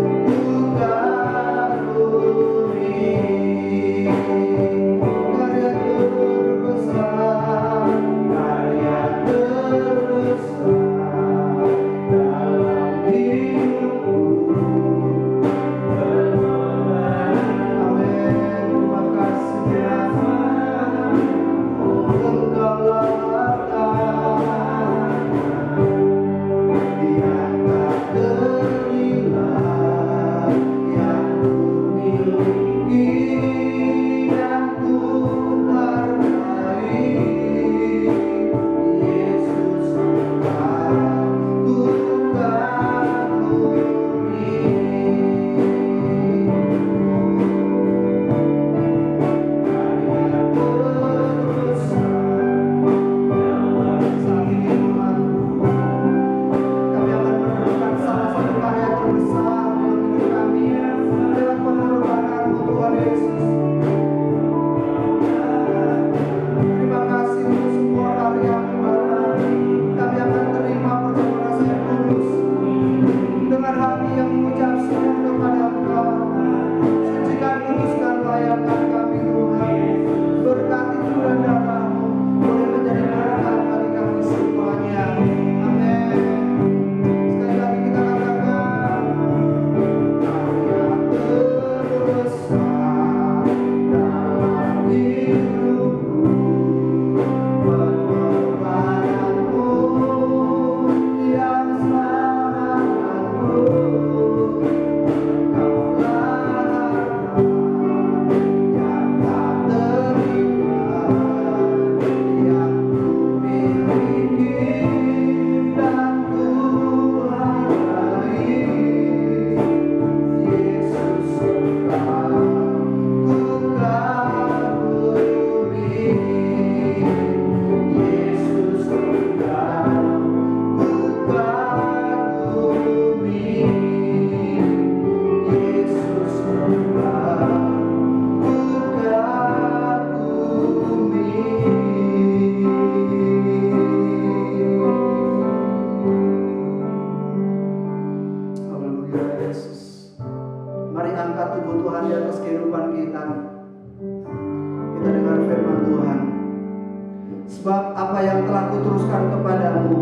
Sebab apa yang telah kuteruskan kepadamu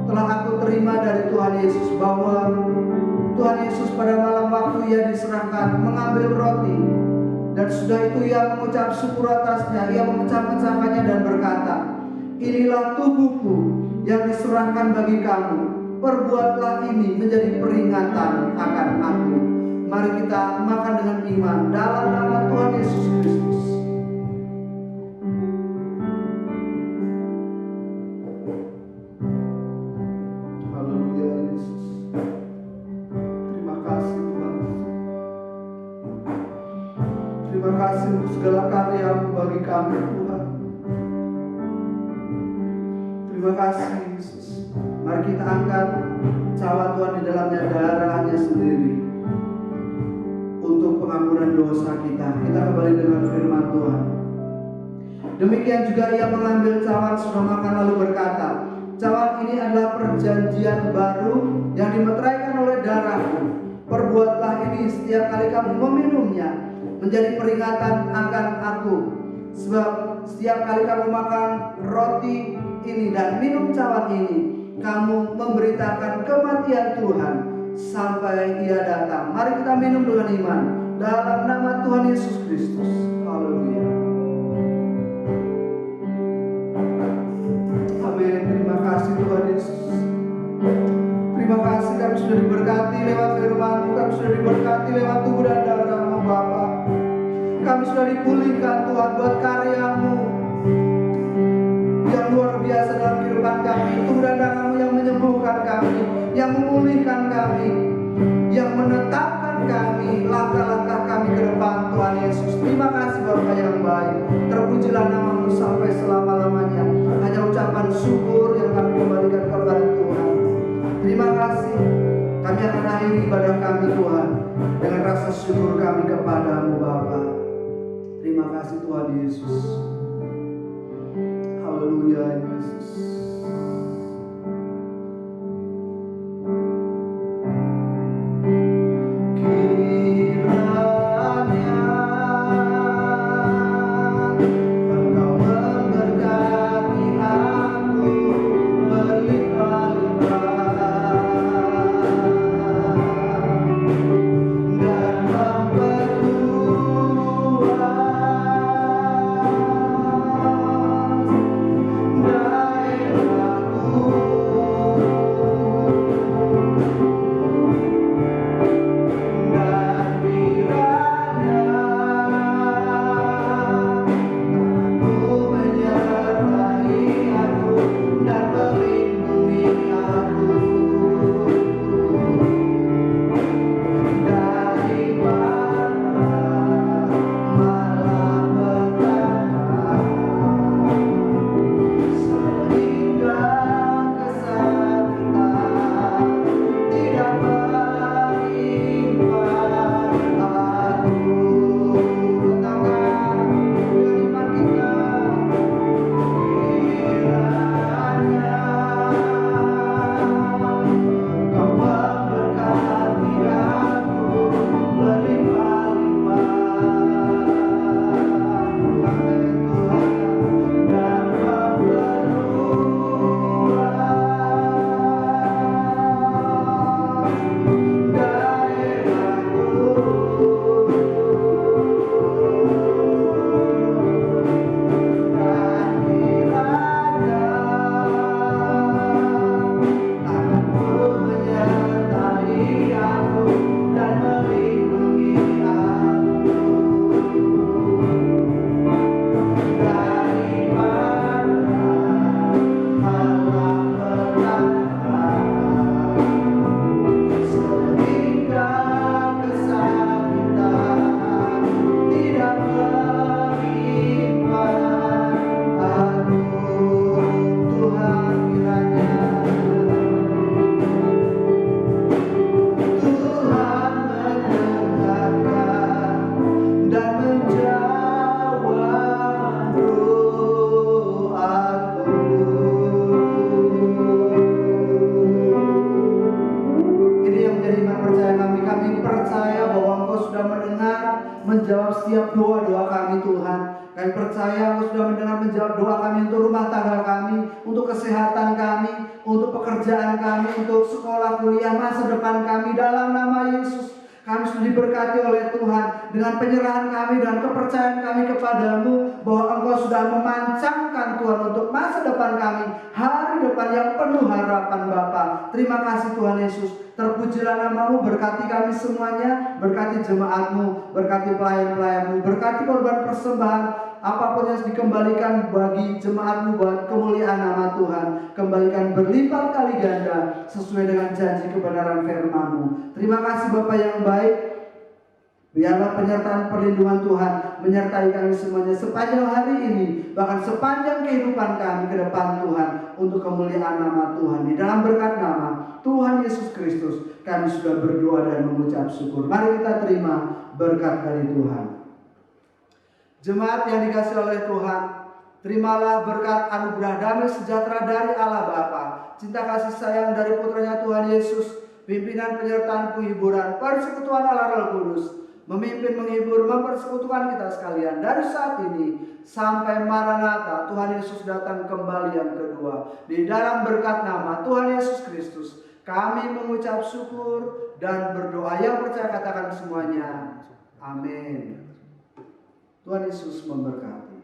telah aku terima dari Tuhan Yesus, bahwa Tuhan Yesus pada malam waktu ia diserahkan mengambil roti, dan sudah itu ia mengucap syukur atasnya, ia memecah-mecahkannya dan berkata, inilah tubuhku yang diserahkan bagi kamu, perbuatlah ini menjadi peringatan akan aku. Mari kita makan dengan iman dalam nama Tuhan Yesus Kristus. Haleluya Yesus. Terima kasih Tuhan. Terima kasih untuk segala karya-Mu bagi kami Tuhan. Terima kasih Yesus. Mari kita angkat cawan Tuhan di dalamnya darahnya sendiri untuk pengampunan dosa kita. Kita kembali dengan firman Tuhan. Demikian juga ia mengambil cawan sudah makan lalu berkata, cawan ini adalah perjanjian baru yang dimeteraikan oleh darahku. Perbuatlah ini setiap kali kamu meminumnya menjadi peringatan akan aku. Sebab setiap kali kamu makan roti ini dan minum cawan ini, kamu memberitakan kematian Tuhan sampai ia datang. Mari kita minum dengan iman dalam nama Tuhan Yesus Kristus. Haleluya. Amin. Terima kasih Tuhan Yesus. Terima kasih kami sudah diberkati lewat firman-Mu, kami sudah diberkati lewat tubuh dan darah-Mu Bapa. Kami sudah dipulihkan Tuhan buat karya-Mu yang luar biasa dalam kehidupan kami. Tubuh dan darah-Mu yang menyembuhkan kami, yang memulihkan kami, yang menetapkan kami, langkah-langkah kami ke depan Tuhan Yesus. Terima kasih Bapa yang baik. Terpujilah nama-Mu sampai selama-lamanya. Hanya ucapan syukur yang kami kembalikan kepada Tuhan. Terima kasih. Kami akan akhiri ibadah kami Tuhan dengan rasa syukur kami kepada-Mu Bapa. Terima kasih Tuhan Yesus. Haleluya Yesus. rumah tangga kami, untuk kesehatan kami, untuk pekerjaan kami, untuk sekolah, kuliah, masa depan kami. Dalam nama Yesus, kami sudah diberkati oleh Tuhan dengan penyerahan kami dan kepercayaan kami kepadamu, bahwa Engkau sudah memancangkan Tuhan untuk masa depan kami, hari depan yang penuh harapan Bapa. Terima kasih Tuhan Yesus. Terpujilah namamu, berkati kami semuanya, berkati jemaatmu, berkati pelayan-pelayanmu, berkati korban persembahan, apapun yang dikembalikan bagi jemaatmu buat kemuliaan nama Tuhan. Kembalikan berlipat kali ganda sesuai dengan janji kebenaran firman-Mu. Terima kasih Bapa yang baik. Biarlah penyertaan perlindungan Tuhan menyertai kami semuanya sepanjang hari ini, bahkan sepanjang kehidupan kami ke depan Tuhan, untuk kemuliaan nama Tuhan. Di dalam berkat nama Tuhan Yesus Kristus kami sudah berdoa dan mengucap syukur. Mari kita terima berkat dari Tuhan. Jemaat yang dikasihi oleh Tuhan, terimalah berkat anugerah damai sejahtera dari Allah Bapa, cinta kasih sayang dari putranya Tuhan Yesus, pimpinan penyertaan penghiburan, persekutuan Allah Roh Kudus, memimpin, menghibur, mempersekutukan kita sekalian dari saat ini sampai Maranatha, Tuhan Yesus datang kembali yang kedua. Di dalam berkat nama Tuhan Yesus Kristus kami mengucap syukur dan berdoa. Yang percaya katakan semuanya, amin. Tuhan Yesus memberkati.